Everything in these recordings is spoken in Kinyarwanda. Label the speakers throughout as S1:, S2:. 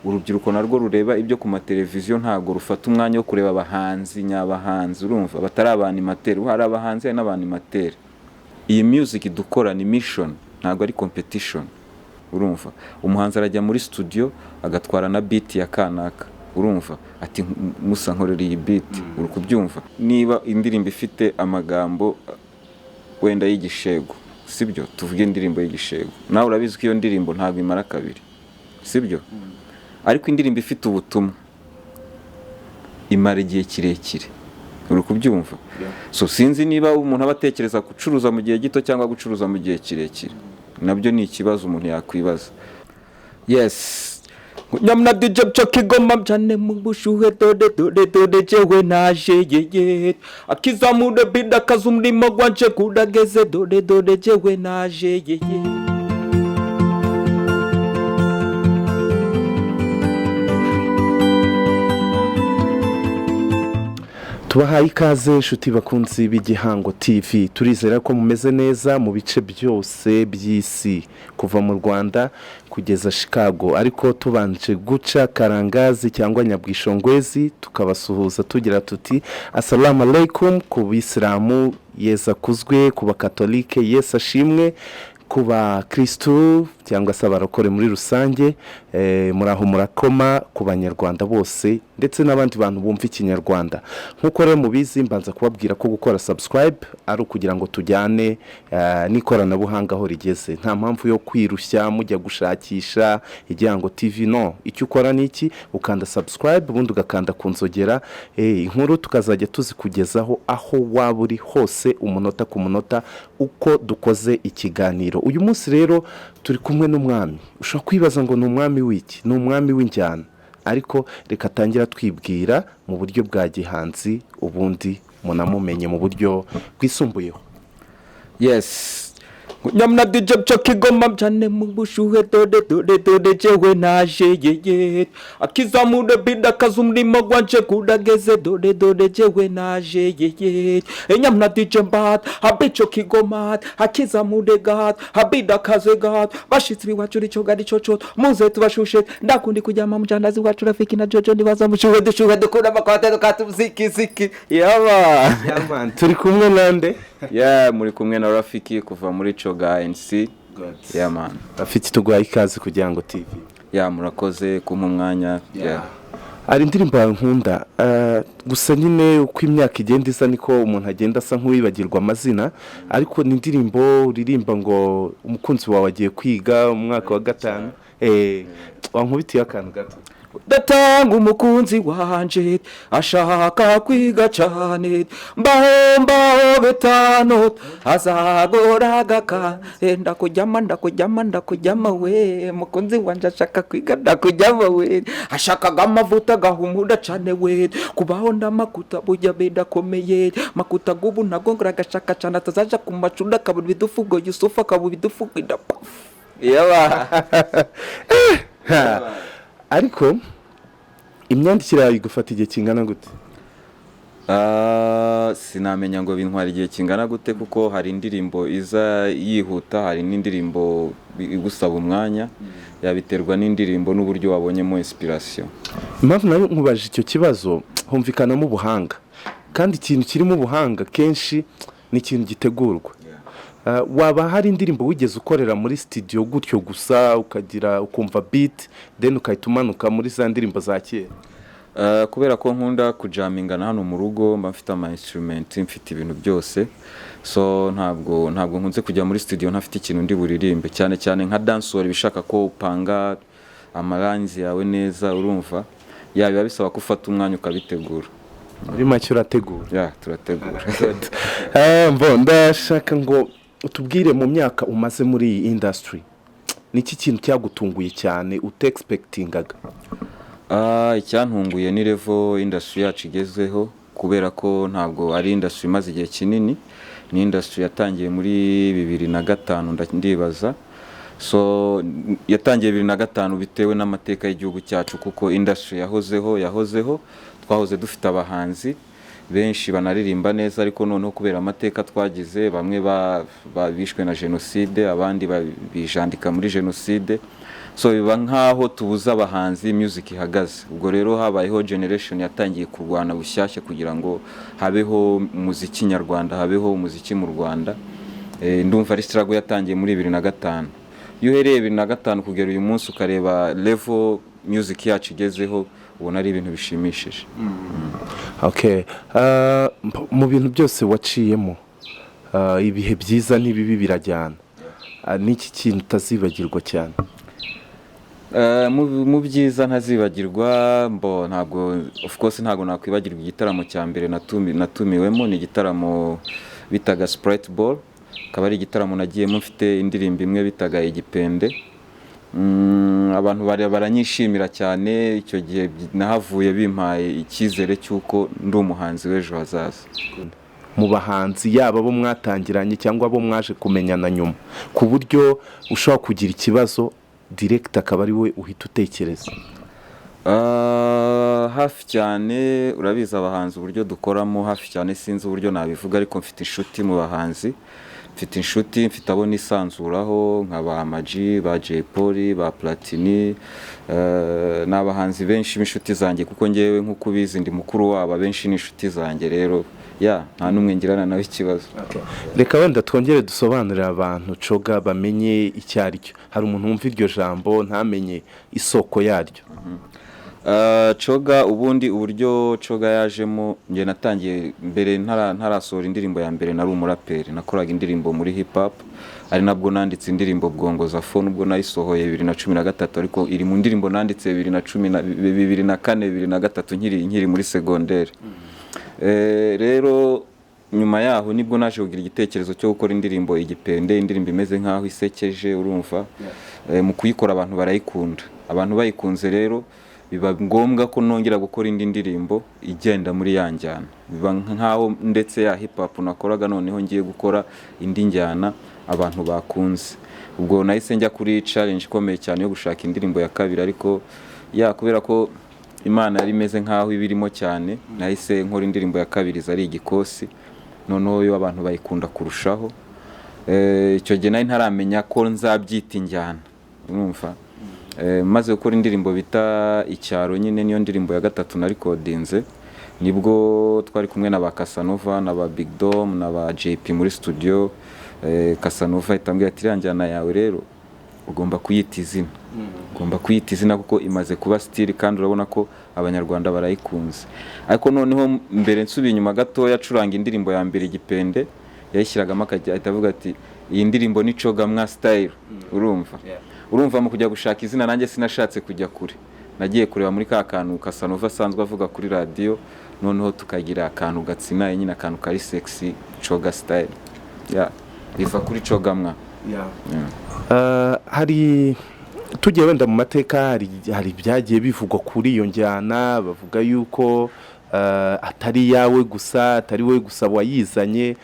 S1: urubyiruko narwo rureba ibyo ku mateleviziyo ntago rufata umwanya wo kureba abahanzi nyabahanzi urumva batari abanimateri hari abahanzi hari n'abanimateri iyi music dukora ni mission ntago ari competition urumva umuhanzi arajya muri studio agatwara na beat ya kanaka urumva ati musa nkorera iyi beat uri kubyumva niba indirimbo ifite amagambo wenda y'igishegu sibyo tuvuge indirimbo y'igishegu nawe urabizi ko iyo ndirimbo ntago imara kabiri sibyo ariko indirimbo ifite ubutumwa imara igihe kirekire uri kubyumva so sinzi niba umuntu abatekereza gucuruza mu gihe gito cyangwa gucuruza mu gihe kirekire nabyo ni ikibazo umuntu yakwibaza yes nyamna DJ Kagame mjane mubushuhe dode jewe naje yeye akizamure bida kazumlimo gwanje kudageze dode jewe naje yeye
S2: tubahaye ikaze inshuti bakunzi b'Igihango TV turizera ko mumeze neza mu bice byose by'isi kuva mu Rwanda kugeza Chicago ariko tubanje guca Karangazi cyangwa Nyabwishongwezi tukabasuhuza tugira tuti assalamu alaikum ku bisilamu yeza kuzwe ku bakatolike yesa shimwe kuba Kristo cyangwa se abarokore muri rusange muraho murakoma ku banyarwanda bose ndetse n'abandi bantu bumva ikinyarwanda nkuko rero mubizi mbanza kubabwira ko gukora subscribe ari ukugira ngo tujyane n'ikoranabuhanga aho rigeze nta mpamvu yo kwirushya mujya gushakisha Igihango TV no icyo ukora niki ukanda subscribe ubundi ugakanda kunzogera inkuru tukazajya tuzikugezaho aho waba uri hose umunota ku munota uko dukoze ikiganiro uyu munsi rero turi kumwe n'umwami ushobora kwibaza ngo ni umwami w'iki ni umwami w'injyana ariko reka tangira twibwira mu buryo bwa gihanzi ubundi munamumenye mu buryo bwisumbuyeho
S1: yes nyamna DJ Kagame mjane mubushuhe dode jewe naje yeye akizamure bida kazumlimo gwanje kudageze dode jewe naje yeye nyamna DJ Bat abicho Kagame akizamure gat abida kaze gat bashitsi wacu rico gari coco muze tubashushe ndakundi kujyama mjandazi wacu Rafiki na Jojo ndibaza mushuhe dukunda makwate katuziki yaba
S2: turi kumwe nande
S1: muri kumwe na Rafiki kuva muri Choga NC man
S2: Rafiki tugwaye ikaze Kugihango TV
S1: murakoze kumpa umwanya
S2: ari indirimbo nkunda gusa nyine uko imyaka igenda isa niko umuntu agenda asa nk'uwibagirwa amazina ariko ni indirimbo uririmba ngo umukunzi wawe agiye kwiga umwaka wa 5 wankubitiye akantu gato
S1: datanga umukunzi wanje ashaka kwiga cyane mbaho betano azagoragaka ndakujyama we mukunzi wanje ashaka kwiga ndakujyama we ashaka amavuta gahumura cyane we kubaho ndamakuta bujya bedakomeye makuta gubu nagongora gashaka cyane atazaja ku macunda kaburi bidufugo Yusufa kaburi bidufugo
S2: ariko imyandikire yawe igufata igihe kingana gute
S1: sinamenya ngo bintwara igihe kingana gute kuko hari indirimbo iza yihuta hari n'indirimbo igusaba umwanya yabiterwa n'indirimbo n'uburyo wabonyemo inspiration
S2: impamvu nayo nkubaje icyo kibazo humvikanamo ubuhanga kandi ikintu kirimo ubuhanga kenshi ni ikintu gitegurwa waba hari indirimbo wigeze ukorera muri studio gutyo gusa ukagira ukumva beat then ukayitumanuka muri za ndirimbo za kera
S1: kubera ko nkunda kujamingana hano mu rugo mba mfite ama instrument mfite ibintu byose so ntabwo nkunze kujya muri studio ntafite ikintu ndi buririmbe cyane nka dancehall bishaka ko upanga amarangi yawe neza urumva biba bisaba ko ufata umwanya ukabitegura
S2: muri make urategura
S1: turategura
S2: ndashaka ngo utubwire mu myaka umaze muri iyi industry niki kintu cyagutunguye cyane utexpectingaga
S1: icyantunguye ni level industry yacu igezeho kubera ko ntabwo ari industry imaze igihe kinini ni industry yatangiye muri 2005 ndibaza so yatangiye 2005 bitewe n'amateka y'igihugu cyacu kuko industry yahozeho twahoze dufite abahanzi benshi banaririmba neza ariko noneho kubera amateka twagize bamwe babishwe na genocide abandi bijandika muri genocide so biba nkaho tubuza abahanzi music ihagaze. Ubwo rero habayeho generation yatangiye kurwana bushyashya kugira ngo habeho umuziki nyarwanda, habeho umuziki mu Rwanda. Ndumva ari struggle yatangiye muri 2005. Iyo uhereye 2005 kugera uyu munsi ukareba level music yacu igezeho, ubona ari ibintu bishimishije.
S2: Okay, mu bintu byose waciyemo, ibihe byiza n'ibibi birajyana, n'iki kintu utazibagirwa cyane?
S1: Mu byiza ntazibagirwa, ntabwo of course ntabwo nakwibagirwa igitaramo cya mbere natumiwemo. Ni igitaramo bitaga Sprite Ball, akaba ari igitaramo nagiyemo mfite indirimbo imwe bitaga Igipende. Abantu baranyishimira cyane. Icyo gihe nahavuye bimpaye icyizere cy'uko ndi umuhanzi w'ejo hazaza.
S2: Mu bahanzi yaba abo mwatangiranye cyangwa abo mwaje kumenyana nyuma, ku buryo ushobora kugira ikibazo direct akaba ari we uhita utekereza?
S1: Hafi cyane, urabizi abahanzi uburyo dukoramo hafi cyane, sinzi uburyo nabivuga, ariko mfite inshuti mu bahanzi. Mfite inshuti, mfite abo nisanzuraho nka ba Maji, ba Jay Polly, ba Platini, n'abahanzi benshi b'inshuti zanjye, kuko ngewe nk'uko ubizi ndi mukuru wabo, benshi ni inshuti zanjye. Rero nta n'umwe ngirana nawe ikibazo.
S2: Reka wenda twongere dusobanurira abantu coga bamenye icyo ari cyo. Hari umuntu wumva iryo jambo ntamenye isoko yaryo.
S1: Coga ubundi uburyo coga yajemo, nge natangiye mbere ntarasohora indirimbo ya mbere, nari umuraperi, nakoraga indirimbo muri hip hop, ari nabwo nanditse indirimbo Bwongoza Phone, ubwo nayisohoye 2013, ariko iri mu ndirimbo nanditse 2004 2003 nkiri muri secondaire. Rero nyuma yaho nibwo naje kugira igitekerezo cyo gukora indirimbo Igipende, indirimbo imeze nkaho isekeje, urumva. Mu kuyikora abantu barayikunda, abantu bayikunze rero biba ngombwa ko nongera gukora indi ndirimbo igenda muri ya njyana. Biba nkaho ndetse ya hip hop nakoraga noneho ngiye gukora indi njyana abantu bakunze. Ubwo nahise njya kuri challenge ikomeye cyane yo gushaka indirimbo ya kabiri, ariko kubera ko Imana yari imeze nkaho ibirimo cyane, nahise nkora indirimbo ya kabiri zari Igikosi, noneho yo abantu bayikunda kurushaho. Icyo gihe nari ntaramenya ko nzabyita injyana, urumva. Maze gukora indirimbo bita Icyaro, nyine niyo ndirimbo ya gatatu na recordinze, nibwo twari kumwe na ba Casanova na ba Big Dom na ba JP muri studio. Casanova itambwiye ati njyana yawe rero ugomba kuyita izina, ugomba kuyita izina kuko imaze kuba style kandi urabona ko abanyarwanda barayikunze. Ariko noneho mbere nsubiye inyuma gato, yacuranga indirimbo ya mbere Igipende, yayishyiragamo akajya avuga ati iyi ndirimbo ni coga mwa style, urumva mu kujya gushaka izina nanjye sinashatse kujya kure, nagiye kureba muri ka kantu Casanova asanzwe avuga kuri radio, noneho tukagira akantu gatsina nyine, akantu kari sexy, coga style, biva kuri coga mwa.
S2: Hari tugiye wenda mu mateka, hari byagiye bivugwa kuri iyo njyana, bavuga yuko atari yawe gusa, atari we gusa wayizanye,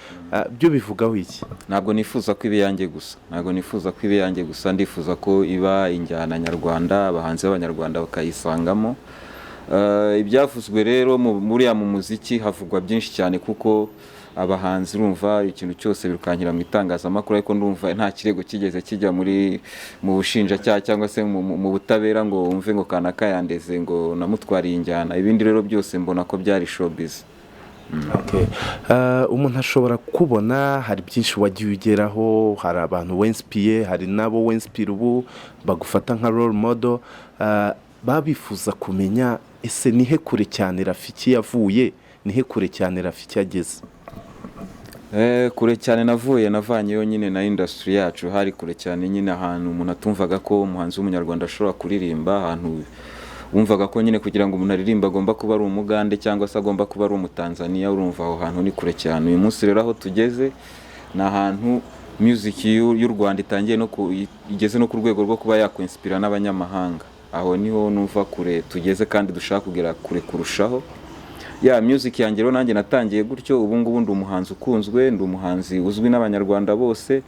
S2: byo bivugaho iki?
S1: Ntabwo nifuza ko ibiyange gusa, ntabwo nifuza ko ibiyange gusa, ndifuza ko iba injyana nyarwanda, abahanzi b'abanyarwanda bakayisangamo. Ibyavuzwe rero muri mu muziki havugwa byinshi cyane, kuko abahanzi urumva ikintu cyose birukankira mu itangazamakuru, ariko ndumva nta kirego kigeze kijya mu bushinjacyaha cyangwa se mu butabera ngo umve ngo kanaka yandeze ngo namutwariye injyana. Ibindi rero byose mbona ko byari showbiz.
S2: Umuntu ashobora kubona hari byinshi wagiye ugeraho, hari abantu wenspiye, hari nabo wenspire ubu bagufata nka role model, babifuza kumenya ese nihe kure cyane Rafiki yavuye, nihe kure cyane Rafiki ageze?
S1: Kure cyane navanyeyo nyine na industry yacu, hari kure cyane nyine ahantu umuntu atumvaga ko umuhanzi w'umunyarwanda ashobora kuririmba, ahantu wumvaga ko nyine kugira ngo umuntu aririmba agomba kuba ari umugande cyangwa se agomba kuba ari umutanzania, urumva aho hantu ni kure cyane. Uyu munsi rero aho tugeze ni ahantu music y'u Rwanda itangiye igeze no ku rwego rwo kuba yakwinspira n'abanyamahanga. Aho niho numva kure tugeze kandi dushaka kugera kure kurushaho. Music yanjye rero nanjye natangiye gutyo, ubu ngubu ndi umuhanzi ukunzwe, ndi umuhanzi uzwi n'abanyarwanda bose.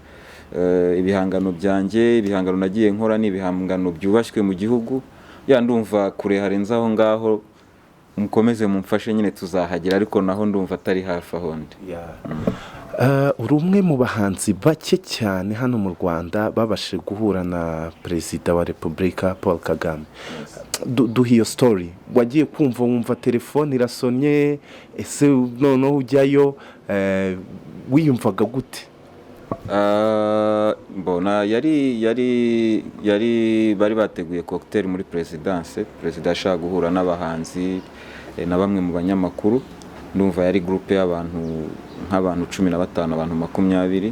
S1: Ibihangano byanjye, ibihangano nagiye nkora ni ibihangano byubashywe mu gihugu. Ndumva kure harenze aho ngaho, mukomeze mumfashe nyine tuzahagera, ariko naho ndumva atari hafi aho ndi.
S2: uri umwe mu bahanzi bake cyane hano mu Rwanda babashije guhura na Perezida wa Repubulika Paul Kagame. Duha iyo story. Wagiye kumva wumva telefone irasonye, ese noneho ujyayo wiyumvaga gute?
S1: Mbona bari bateguye cocktail muri Presidence. Perezida yashaka guhura n'abahanzi na bamwe mu banyamakuru. Ndumva yari groupe y'abantu nk'abantu 15, abantu 20.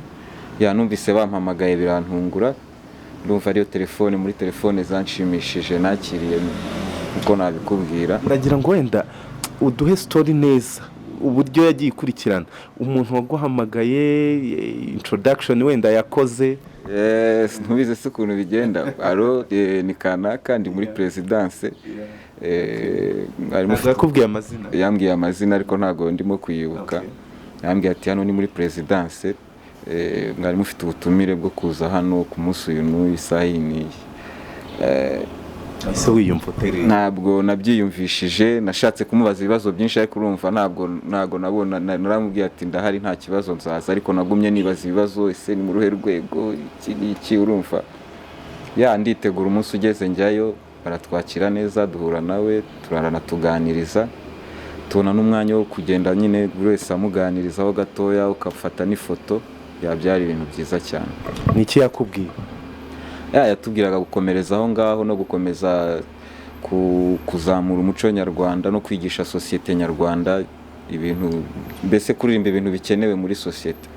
S1: Numvise bampamagaye birantungura. Ndumva ariyo telefone muri telefone zanshimishije nakiriye uko nabikubwira.
S2: Ndagira ngo wenda uduhe story neza, uburyo yagiye ikurikirana, umuntu waguhamagaye, introduction wenda yakoze.
S1: Ntubize se ukuntu bigenda. Ni kanaka ndi muri Presidence.
S2: Yakubwiye amazina?
S1: Yambwiye amazina ariko ntago ndimo kuyibuka. Yambwiye ati hano ni muri Presidence, mwari mufite ubutumire bwo kuza hano ku munsi uyu n'uyu isaha iyi.
S2: Ese wiyumva utere?
S1: Ntabwo nabyiyumvishije, nashatse kumubaza ibibazo byinshi ariko urumva ntabwo nabona. Naramubwiye ati ndahari nta kibazo nzaza, ariko nagumye nibaza ibibazo, ese ni mu ruhe rwego iki urumva. Nditegura umunsi ugeze njyayo, baratwakira neza, duhura nawe turarana tuganiriza, tubona n'umwanya wo kugenda nyine buri wese amuganirizaho gatoya, ukafata n'ifoto. Byari ibintu byiza cyane.
S2: Ni iki yakubwiye?
S1: Yatubwiraga gukomereza aho ngaho no gukomeza kuzamura umuco nyarwanda no kwigisha sosiyete nyarwanda ibintu, mbese kuririmba ibintu bikenewe muri sosiyete.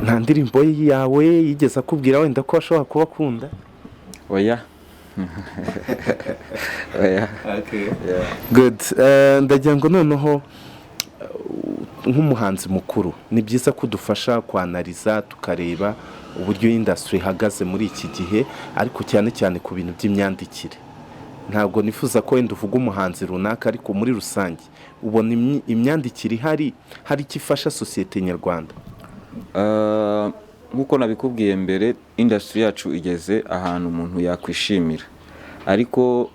S2: Nta ndirimbo yawe yigeze akubwira wenda ko ashobora kuba akunda?
S1: Oya.
S2: Okay. Good. Ndagira ngo noneho nk'umuhanzi mukuru ni byiza ko dufasha kwanaliza tukareba uburyo industry ihagaze muri iki gihe, ariko cyane cyane ku bintu by'imyandikire. Ntabwo nifuza ko wenda uvuga umuhanzi runaka, ariko muri rusange ubona imyandikire hari ikifasha sosiyete nyarwanda.
S1: Nkuko nabikubwiye mbere, industry yacu igeze ahantu umuntu yakwishimira, ariko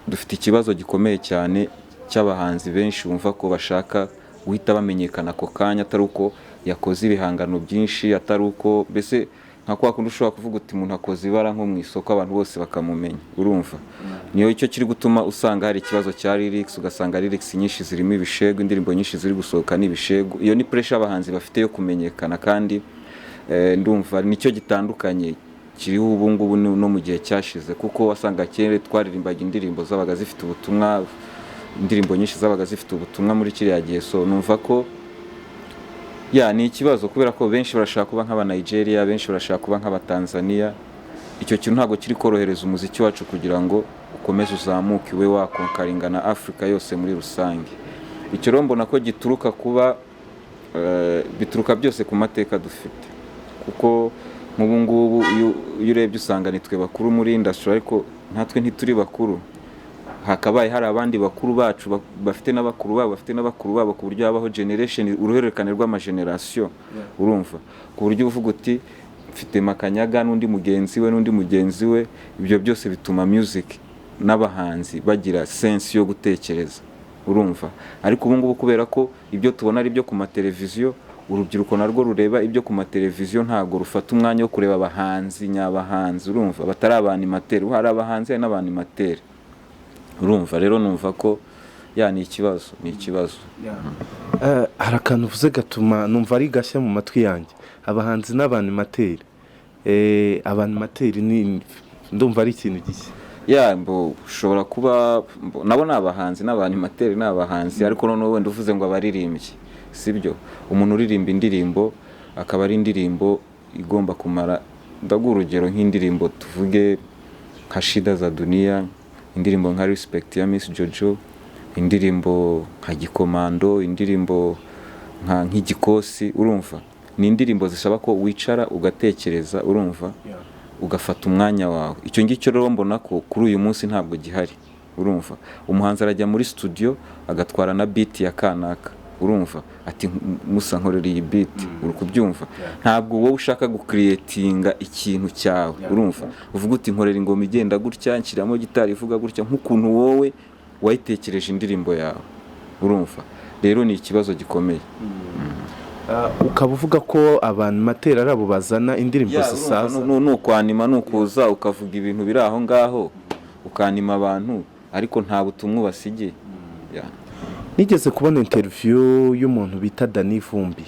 S1: dufite ikibazo gikomeye cyane cy'abahanzi benshi bumva ko bashaka guhita bamenyekana ako kanya, atari uko yakoze ibihangano byinshi, atari uko mbese nka kwa kundi ushobora kuvuga uti umuntu akoze ibara nko mu isoko abantu bose bakamumenya, urumva. Niyo icyo kiri gutuma usanga hari ikibazo cya lyrics, ugasanga lyrics nyinshi zirimo ibishegu, indirimbo nyinshi ziri gusohoka n'ibishegu. Iyo ni pressure abahanzi bafite yo kumenyekana, kandi ndumva nicyo gitandukanye kiriho ubu ngubu no mu gihe cyashize, kuko wasanga kera twaririmbaga indirimbo zabaga zifite ubutumwa, indirimbo nyinshi zabaga zifite ubutumwa muri kiriya gihe. So numva ko ni ikibazo, kubera ko benshi barashaka kuba nk'aba Nigeria, benshi barashaka kuba nk'aba Tanzania. Icyo kintu ntago kiri korohereza umuziki wacu kugira ngo ukomeze uzamuke ube wakonkaringa na Afrika yose muri rusange. Icyo rero mbona ko gituruka kuba bituruka byose ku mateka dufite, kuko nk'ubu ngubu iyo urebye usanga nitwe bakuru muri industry, ariko natwe ntituri bakuru. Hakabaye hari abandi bakuru bacu bafite n'abakuru babo ku buryo habaho generation, uruhererekane rw'amageneration, urumva. Ku buryo uvuga uti mfite Makanyaga n'undi mugenzi we, ibyo byose bituma music n'abahanzi bagira sense yo gutekereza, urumva. Ariko ubu ngubu kubera ko ibyo tubona ari byo ku mateleviziyo, urubyiruko narwo rureba ibyo ku mateleviziyo, ntago rufata umwanya wo kureba abahanzi nyabahanzi, urumva. Batari Abanimateri, hari abahanzi n'Abanimateri, urumva. Rero numva ko ni ikibazo.
S2: Hari akantu uvuze gatuma numva ari gashya mu matwi yanjye, abahanzi n'Abanimateri. Abanimateri ndumva ari ikintu gishya.
S1: Ushobora kuba nabo ni abahanzi, n'Abanimateri ni abahanzi, ariko noneho wenda uvuze ngo abaririmbyi, sibyo. Umuntu uririmba indirimbo akaba ari indirimbo igomba kumara, ndaguha urugero nk'indirimbo tuvuge nka Shida za Dunia, indirimbo nka Respect ya Miss Jojo, indirimbo nka Gikomando, indirimbo nk'Igikosi, urumva. Ni indirimbo zisaba ko wicara ugatekereza, urumva, ugafata umwanya wawe. Icyo ngicyo rero mbona ko kuri uyu munsi ntabwo gihari, urumva. Umuhanzi arajya muri studio agatwara na beat ya kanaka, urumva, ati Musa nkorera iyi beat, uri kubyumva. Ntabwo wowe ushaka gucreatinga ikintu cyawe, urumva. Uvuga uti nkorera ingoma igenda gutya, nshyiramo gitari ivuga gutya, nk'ukuntu wowe wayitekereje indirimbo yawe, urumva. Rero ni ikibazo gikomeye.
S2: ukaba uvuga ko Abanimateri ari abo bazana indirimbo zisaza.
S1: Nukwanima nukuza ukavuga ibintu biri aho ngaho ukanima abantu ariko nta butumwa ubasigiye.
S2: Nigeze kubona interview y'umuntu bita Dani Vumbi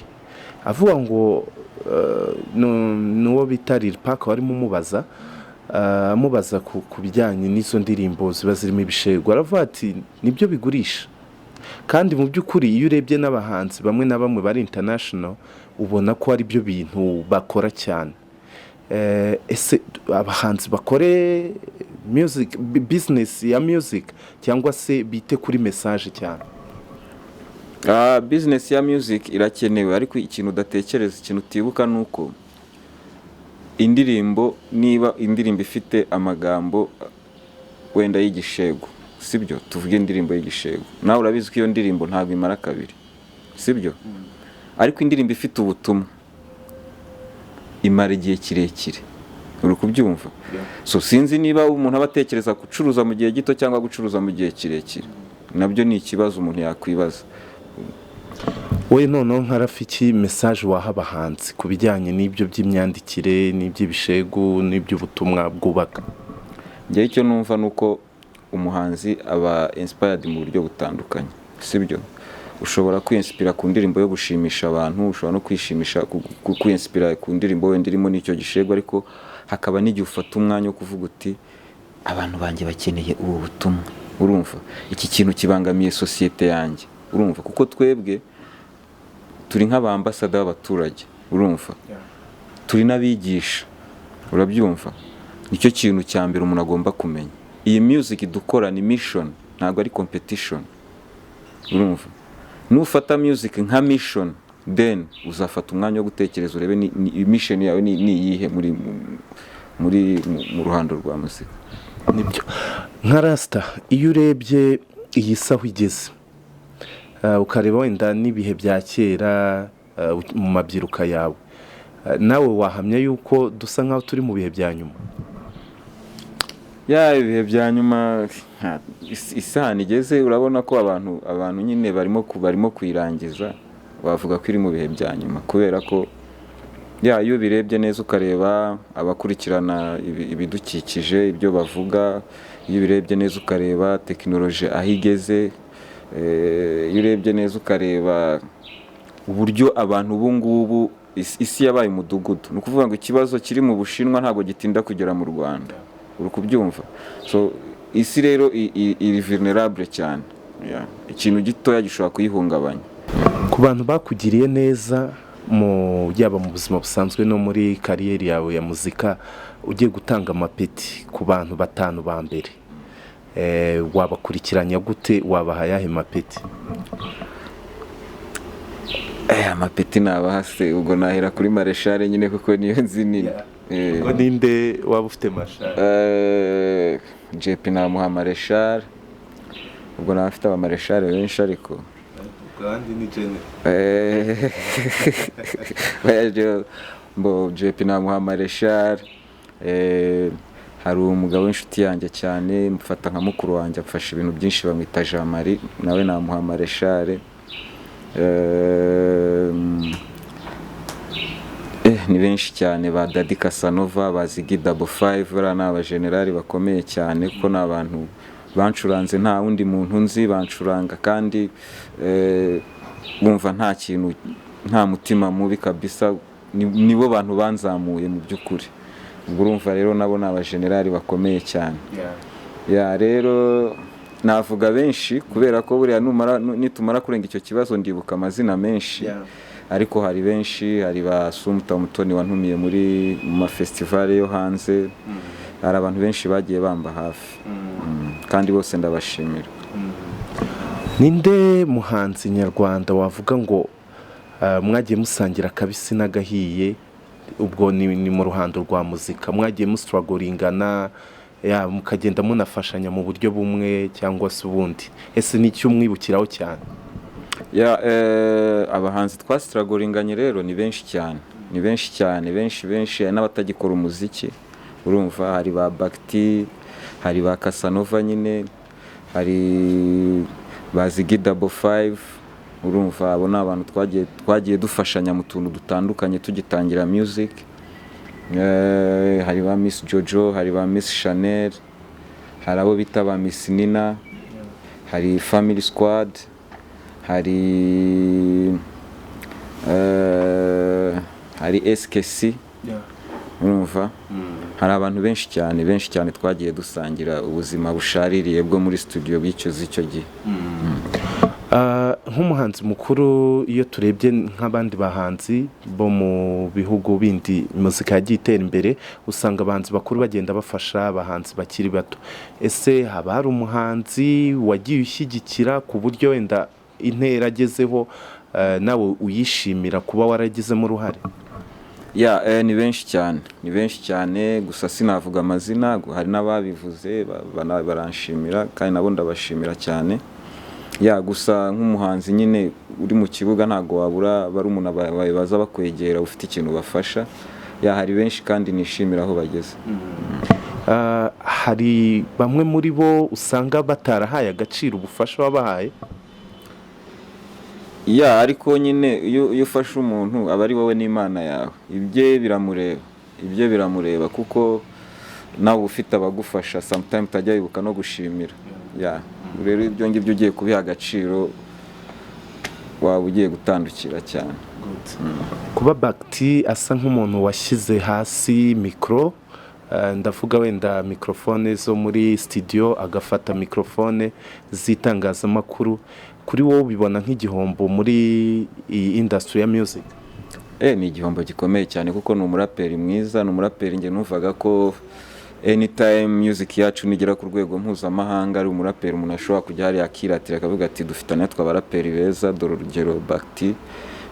S2: avuga ngo nuwo bita Lil Pac warimo amubaza ku bijyanye n'izo ndirimbo ziba zirimo ibishegu, aravuga ati nibyo bigurisha. Kandi mu by'ukuri iyo urebye n'abahanzi bamwe na bamwe bari international ubona ko ari byo bintu bakora cyane. Ese abahanzi bakore music business ya music cyangwa se bite kuri message cyane?
S1: Business ya music irakenewe ariko ikintu udatekereza, ikintu utibuka nuko indirimbo, niba indirimbo ifite amagambo wenda y'igishegu, sibyo, tuvuge indirimbo y'igishegu, nawe urabizi ko iyo ndirimbo ntabwo imara kabiri, sibyo? Ariko indirimbo ifite ubutumwa imara igihe kirekire, uri kubyumva? So sinzi niba umuntu abatekereza gucuruza mu gihe gito cyangwa gucuruza mu gihe kirekire, nabyo ni ikibazo umuntu yakwibaza.
S2: We noneho nka Rafiki message waha abahanzi ku bijyanye n'ibyo by'imyandikire n'iby'ibishegu n'iby'ubutumwa bwubaka?
S1: Njye icyo numva nuko umuhanzi aba inspired mu buryo butandukanye, sibyo? Ushobora kwinspira ku ndirimbo yo gushimisha abantu, ushobora no kwishimisha kwinspira ku ndirimbo wenda irimo n'icyo gishegu, ariko hakaba n'igihe ufata umwanya wo kuvuga uti abantu banjye bakeneye ubu butumwa, urumva? Iki kintu kibangamiye societe yanjye, urumva? Kuko twebwe turi nk'abambasada b'abaturage, urumva? Turi n'abigisha, urabyumva? Nicyo kintu cya mbere umuntu agomba kumenya. Iyi music dukora ni mission, ntabwo ari competition, urumva? Nufata music nka mission, then uzafata umwanya wo gutekereza urebe ni mission yawe ni iyihe mu ruhando rwa muzika.
S2: Nibyo nka Rasta, iyo urebye iyi saho igeze ukareba wenda n'ibihe bya kera mu mabyiruka yawe, nawe wahamya yuko dusa nkaho turi mu bihe bya nyuma?
S1: Ibihe bya nyuma isahani igeze, urabona ko abantu nyine barimo kwirangiza, bavuga ko iri mu bihe bya nyuma, kubera ko iyo birebye neza ukareba abakurikirana ibidukikije ibyo bavuga, iyo birebye neza ukareba tekinoloji aho igeze, iyo urebye neza ukareba uburyo abantu ubu ngubu isi yabaye umudugudu, ni ukuvuga ngo ikibazo kiri mu Bushinwa ntabwo gitinda kugera mu Rwanda, uri kubyumva? So isi rero iri vulnerable cyane, ikintu gitoya gishobora kuyihungabanya.
S2: Ku bantu bakugiriye neza yaba mu buzima busanzwe no muri kariyeri yawe ya muzika, ugiye gutanga amapeti ku bantu 5 ba mbere, wabakurikiranya gute? Wabaha yahe mapeti?
S1: Amapeti nabahase ubwo nahera kuri mareshare nyine kuko niyo nzi nini.
S2: Ngo ninde waba ufite mareshare?
S1: JP namuha mareshare, ubwo nafite abamareshare benshi ariko
S2: kandi ni Jene.
S1: JP namuha mareshare. Hari umugabo w'inshuti yanjye cyane, mfata nka mukuru wanjye, afasha ibintu byinshi, bamwita Jean Marie, nawe namuha mareshare. Ni benshi cyane, ba Daddy Casanova, ba Ziggy Double 5, bari n'abajenerali bakomeye cyane kuko n'abantu bancuranze nta wundi muntu nzi bancuranga, kandi bumva nta kintu, nta mutima mubi kabisa, nibo bantu banzamuye mu by'ukuri. Ubwo urumva rero nabo n'abajenerali bakomeye cyane. Rero navuga benshi kubera ko buriya nitumara kurenga icyo kibazo ndibuka amazina menshi, ariko hari benshi, hari ba Sumta Mutoni wantumiye muri mu festival yo hanze, hari abantu benshi bagiye bamba hafi, kandi bose ndabashimira.
S2: Ninde muhanzi nyarwanda wavuga ngo mwagiye musangira kabisi n'agahiye, ubwo ni mu ruhando rwa muzika, mwagiye mustrugglingana, mukagenda munafashanya mu buryo bumwe cyangwa se ubundi? Ese ni cyo mwibukiraho cyane?
S1: Abahanzi twastrugglinganye rero ni benshi cyane, ni benshi cyane, benshi n'abatagikora umuziki, urumva? Hari ba Bakti, hari ba Casanova nyine, hari ba Ziggy Double 5, urumva abo ni abantu twagiye dufashanya mu tuntu dutandukanye tugitangira music. Hari ba Miss Jojo, hari ba Miss Chanel, hari abo bita ba Miss Nina, hari Family Squad, hari SKC, urumva hari abantu benshi cyane twagiye dusangira ubuzima bushaririye bwo muri studio bw'icyo gihe.
S2: Nk'umuhanzi mukuru iyo turebye nk'abandi bahanzi bo mu bihugu bindi muzika yagiye itera imbere, usanga abahanzi bakuru bagenda bafasha abahanzi bakiri bato. Ese haba hari umuhanzi wagiye ushyigikira ku buryo wenda intera agezeho nawe uyishimira kuba waragizemo uruhare?
S1: Ni benshi cyane gusa sinavuga amazina, hari n'ababivuze baranshimira kandi nabo ndabashimira cyane. Gusa nk'umuhanzi nyine uri mu kibuga ntago wabura bari umuntu baza bakwegera ufite ikintu bafasha. Hari benshi kandi nishimira aho bageze.
S2: Hari bamwe muri bo usanga batarahaye agaciro ubufasha wabahaye?
S1: Ariko nyine iyo ufashe umuntu aba ari wowe n'Imana yawe, ibye biramureba kuko nawe ufite abagufasha sometimes utajya wibuka no gushimira. Rero ibyo ngibyo ugiye kubiha agaciro waba ugiye gutandukira cyane.
S2: Kuba Bakti asa nk'umuntu washyize hasi mikoro, ndavuga wenda mikrofone zo muri studio agafata mikrofone z'itangazamakuru, kuri wowe ubibona nk'igihombo muri iyi industry ya music?
S1: Ni igihombo gikomeye cyane kuko ni umuraperi mwiza, ni umuraperi njye numvaga ko anytime music yacu nigera ku rwego mpuzamahanga ari umuraperi umuntu ashobora kujya hariya akiratira akavuga ati dufitanye abaraperi beza, dore urugero Bakti.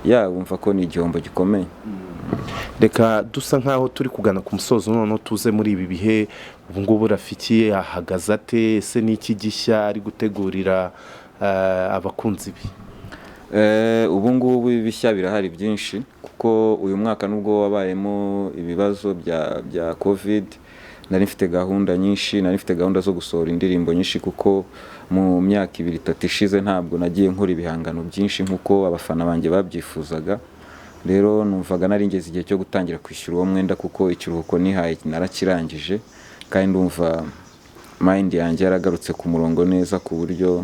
S1: Wumva ko ni igihombo gikomeye.
S2: Reka dusa nkaho turi kugana ku musozo, noneho tuze muri ibi bihe ubu ngubu Rafiki ahagaze ate? Ese ni iki gishya ari gutegurira abakunzi be?
S1: Ubu ngubu ibishya birahari byinshi kuko uyu mwaka nubwo wabayemo ibibazo bya covid, nari mfite gahunda nyinshi, nari mfite gahunda zo gusohora indirimbo nyinshi kuko mu myaka 2-3 ishize ntabwo nagiye nkora ibihangano byinshi nkuko abafana banjye babyifuzaga. Rero numvaga nari ngeze igihe cyo gutangira kwishyura uwo mwenda kuko ikiruhuko nihaye narakirangije kandi ndumva mind yanjye yaragarutse ku murongo neza ku buryo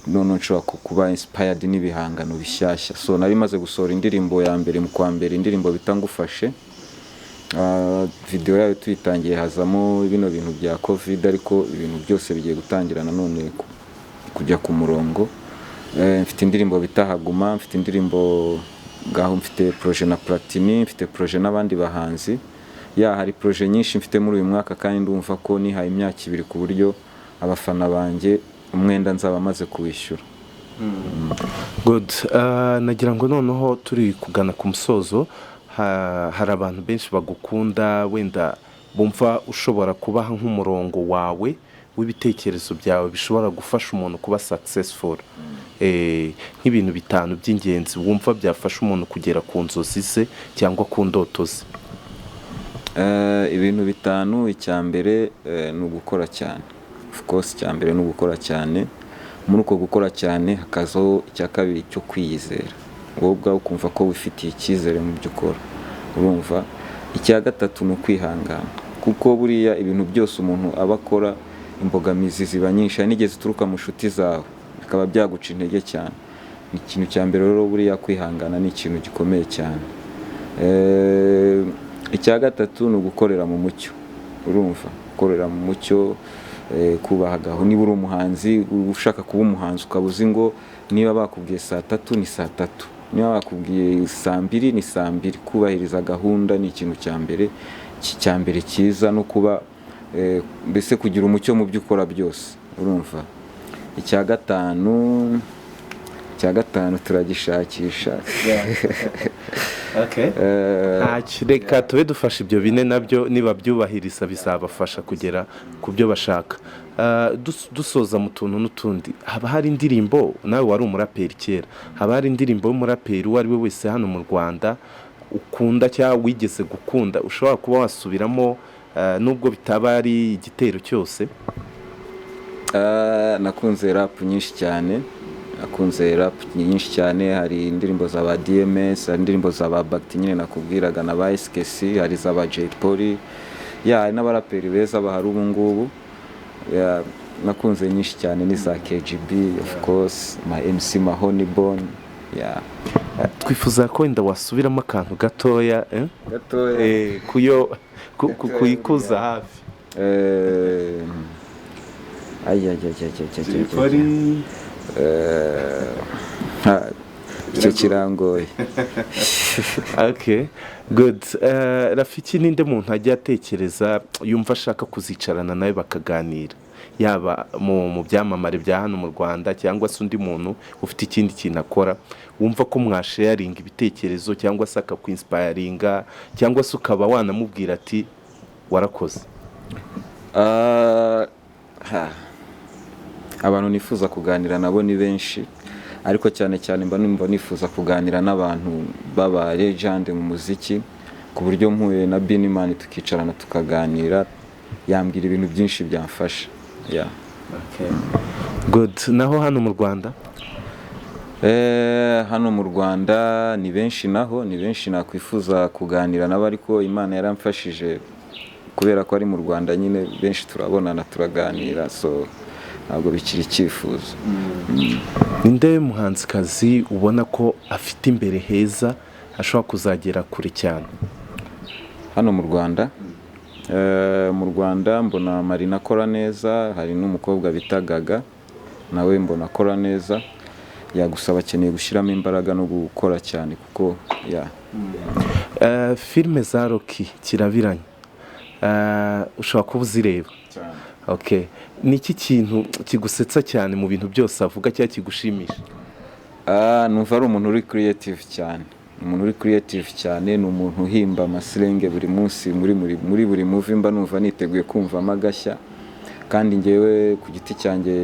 S1: none nshobora kuba inspired n'ibihangano bishyashya. So nari maze gusohora indirimbo ya mbere mu kwa mbere, indirimbo bita Ngufashe. Video yayo tuyitangiye hazamo bino bintu bya covid, ariko ibintu byose bigiye gutangira nanone kujya ku murongo. Mfite indirimbo bita Haguma, mfite indirimbo mfite projet na Platini, mfite projet n'abandi bahanzi. Hari projet nyinshi mfite muri uyu mwaka kandi ndumva ko nihaye imyaka 2 ku buryo abafana banjye umwenda nzaba maze kuwishyura.
S2: Good. Nagira ngo noneho turi kugana ku musozo, hari abantu benshi bagukunda wenda bumva ushobora kubaha nk'umurongo wawe w'ibitekerezo byawe bishobora gufasha umuntu kuba successful. Nk'ibintu 5 by'ingenzi wumva byafasha umuntu kugera ku nzozi ze cyangwa ku ndoto ze.
S1: Ibintu 5, icyambere ni ugukora cyane. Of course icyambere ni ugukora cyane. Muri uko gukora cyane hakazaho icya kabiri cyo kwiyizera, wowe ubwawe ukumva ko wifitiye icyizere mu byo ukora, urumva. Icya gatatu ni ukwihangana kuko buriya ibintu byose umuntu aba akora imbogamizi ziba nyinshi, n'igeze zituruka mu nshuti zawe bikaba byaguca intege cyane. Ni ikintu cya mbere rero buriya kwihangana ni ikintu gikomeye cyane. Icya gatatu ni ugukorera mu mucyo, urumva. Gukorera mu mucyo, kubahagaho. Niba uri umuhanzi ushaka kuba umuhanzi ukaba uzi ngo niba bakubwiye 3:00 ni 3:00, niba bakubwiye 2:00 ni 2:00. Kubahiriza gahunda ni ikintu cya mbere cyiza, no kuba mbese kugira umucyo mu byo ukora byose, urumva. Icya gatanu turagishakisha.
S2: Okay. Reka tube dufasha ibyo 4 nabyo niba byubahiriza bizabafasha kugera ku byo bashaka. Dusoza mu tuntu n'utundi, haba hari indirimbo, nawe wari umuraperi kera, haba hari indirimbo y'umuraperi uwo ari we wese hano mu Rwanda ukunda cyangwa wigeze gukunda ushobora kuba wasubiramo nubwo bitaba ari igitero cyose?
S1: Nakunze rap nyinshi cyane, akunze rap nyinshi cyane, hari indirimbo za ba DMS, hari indirimbo za ba Bakti nyine nakubwiraga na ba SKC, hari za ba J Polly, hari n'abaraperi beza bahari ubu ngubu, nakunze nyinshi cyane ni za KGB of course, ma MC Mahonibone.
S2: Twifuza ko wenda wasubiramo akantu gatoya kuyikuza hafi.
S1: Icyo kirangoye.
S2: Okay, good. Rafiki ninde muntu ajya atekereza yumva ashaka kuzicarana nawe bakaganira, yaba mu byamamare bya hano mu Rwanda cyangwa se undi muntu ufite ikindi kintu akora, wumva ko mwasharinga ibitekerezo cyangwa se akakwinspiringa cyangwa se ukaba wanamubwira ati warakoze?
S1: Abantu nifuza kuganira nabo ni benshi, ariko cyane cyane mba numva nifuza kuganira n'abantu baba legend mu muziki, ku buryo mpuye na Abanimateri tukicarana tukaganira, yambwira ibintu byinshi byamfasha.
S2: Okay. Good. Naho hano mu Rwanda?
S1: Hano mu Rwanda ni benshi nakwifuza kuganira nabo, ariko Imana yaramfashije kubera ko ari mu Rwanda nyine benshi turabonana turaganira, so ntabwo bikiri icyifuzo.
S2: Ninde muhanzikazi ubona ko afite imbere heza ashobora kuzagera kure cyane
S1: hano mu Rwanda? Mu Rwanda mbona Marina akora neza, hari n'umukobwa bita Gaga nawe mbona akora neza, yagusaba akeneye gushyiramo imbaraga no gukora cyane kuko
S2: filime za Rocky kirabiranye, ushobora kuba uzireba? Okay. Niki kintu kigusetsa cyane mu bintu byose avuga cyangwa kigushimisha?
S1: Numva ari umuntu uri creative cyane, ni umuntu uhimba amasirenge buri munsi, muri buri movie mba numva niteguye kumva amagashya, kandi ngewe ku giti cyanjye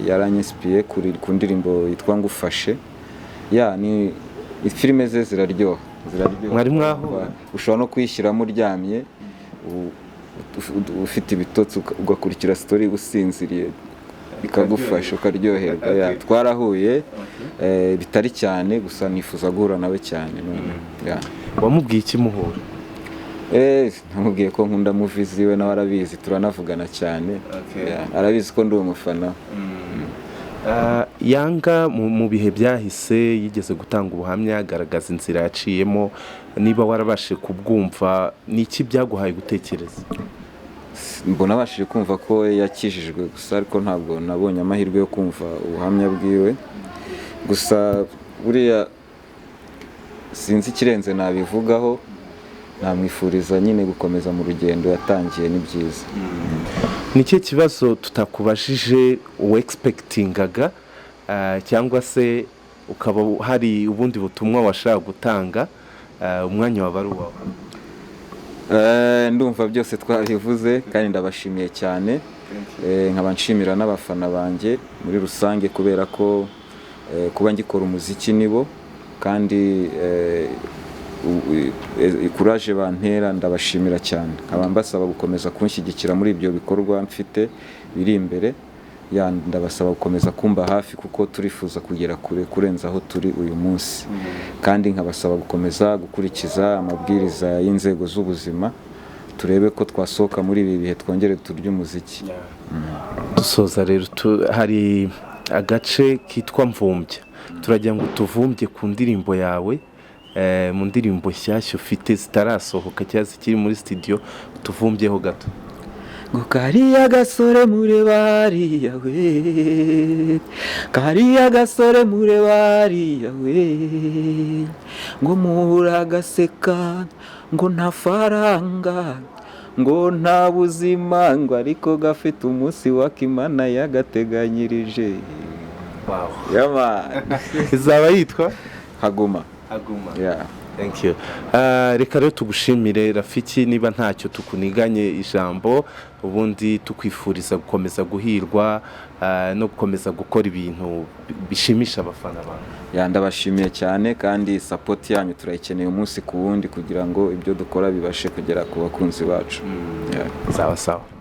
S1: yaranyispiye ku ndirimbo yitwa Ngufashe. Ni filime ze ziraryoha.
S2: Mwari mwaho
S1: ushobora no kuyishyiramo uryamye ufite ibitotsi ugakurikira story usinziriye bikagufasha ukaryoherwa. Twarahuye bitari cyane, gusa nifuza guhura nawe cyane.
S2: Wamubwiye iki muhura?
S1: Namubwiye ko nkunda movie ziwe, nawe arabizi, turanavugana cyane. Arabizi ko ndi umufana.
S2: Yanga mu bihe byahise yigeze gutanga ubuhamya agaragaza inzira yaciyemo, niba warabashije kubwumva, niki byaguhaye gutekereza?
S1: Mbona abashije kumva ko yakijijwe gusa, ariko ntabwo nabonye amahirwe yo kumva ubuhamya bwiwe. Gusa buriya sinzi ikirenze nabivugaho, namwifuriza nyine gukomeza mu rugendo yatangiye, ni byiza.
S2: Niki kibazo tutakubajije expectingaga, cyangwa se ukaba hari ubundi butumwa washaka gutanga, umwanya wabari wawe?
S1: Ndumva byose twabivuze kandi ndabashimiye cyane. Nkaba nshimira n'abafana banjye muri rusange, kubera ko kuba ngikora umuziki nibo, kandi courage bantera ndabashimira cyane. Nkaba mbasaba gukomeza kunshyigikira muri ibyo bikorwa mfite biri imbere, ndabasaba gukomeza kumba hafi kuko turifuza kugera kure kurenza aho turi uyu munsi. Kandi nkabasaba gukomeza gukurikiza amabwiriza y'inzego z'ubuzima, turebe ko twasohoka muri ibi bihe twongere turye umuziki.
S2: Dusoza rero, hari agace kitwa Mvumbya, turagira ngo tuvumbye ku ndirimbo yawe, mu ndirimbo nshyashya ufite zitarasohoka cyangwa zikiri muri studio, tuvumbyeho gato.
S1: Ngo kariya gasore mureba hariya we, kariya gasore mureba hariya we, ngo muhura agaseka, ngo nta faranga, ngo nta buzima, ngo ariko gafite umunsi w'Imana yagateganyirije.
S2: Izaba yitwa
S1: Haguma.
S2: Thank you. Reka rero tugushimire Rafiki, niba ntacyo tukuniganye ijambo, ubundi tukwifuriza gukomeza guhirwa no gukomeza gukora ibintu bishimisha abafana bawe.
S1: Ndabashimiye cyane, kandi support yanyu turayikeneye umunsi ku wundi kugira ngo ibyo dukora bibashe kugera ku bakunzi bacu.
S2: Sawa sawa.